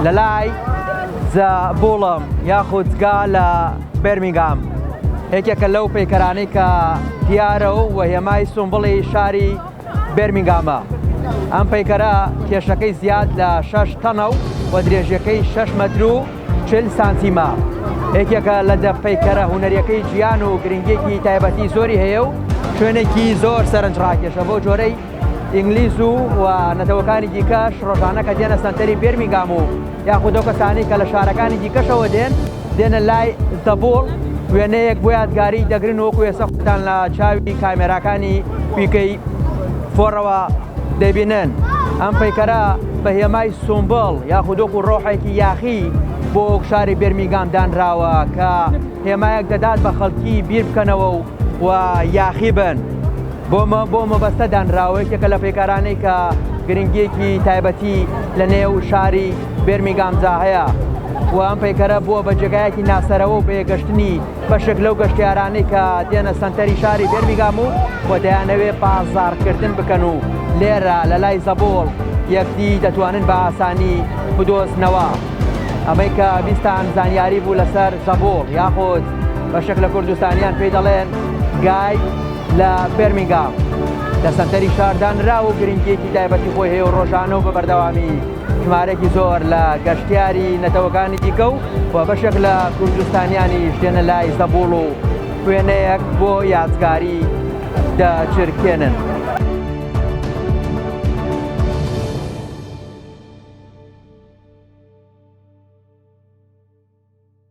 لە لای زەبوڵم یاخود جگا لە بەرمینگام یەکێکە لەو پەیکەرانەی کە دیارە و هێمای سومبڵی شاری بەرمینگامە. ئەم پەیکەرە کێشەکەی زیاد لە 6 تەنە و درێژەکەی 6 مەتر و 40 سانتیمە. یەکێکە لە پەیکەرە هونەریەکەی گیان و گرنگێکی تایبەتی زۆری هەیە و شوێنێکی زۆر سەرنجڕاکێشە بۆ جۆرەی ئینگلیز و نەتەوەکانی دیکەش ڕۆژانە کە دێنە سنتەری بێرمینگام و یاخود ئەو کەسانی کە لە شارەکانی دیکەشەوە دێنە لای زەبوڵ وێنەیەک بۆ یادگاری دەگرن وەکو ێستا خۆتان لە چاوی کامێراکانی پیکەی فۆڕەوە دەبینن. ئەم پەیکەرە بە هێمای سومبڵ یاخود وەکو ڕۆحێکی یاخی بۆ شاری بێرمینگام دانراوە کە هێمایەک دەدات بە خەڵکی بیر بکەنەوە و یاخی بن. بۆ مەبەستە دانراوە یەکێکە لە پەیکەرانەی کە گرنگێکی تایبەتی لە نێو شاری بێرمینگامدا هەیە و ئەم پەیکەرە بووە بە جێگایەکی ناسەرەوە و بەیەگەشتنی بەشێک لەو گەشتیارانەی کە دێنە سنتەری شاری بێرمینگام و دەیانەوێ بازاڕکردن بکەن و لێرە لە لای زەبوڵ یەکدی دەتوانن بە ئاسانی بدۆزنەوە. ئەمەی کە بیستان زانیاری بوو لەسەر زەبوڵ یاخود بەشێک لە کوردستانیان پێی دەڵێن گای لە بێرمینگام لە سنتەری شاردانرا و گرنگێکی تایبەتی خۆی هەیە و ڕۆژانە و بە بەردەوامی ژمارەی زۆر لە گەشتیاری نەتەوەکانی دیکە و بەشێک لە کوردستانیانیش دێنە لای زەبوڵ و وێنەیەک بۆ یادگاری دەچرکێنن.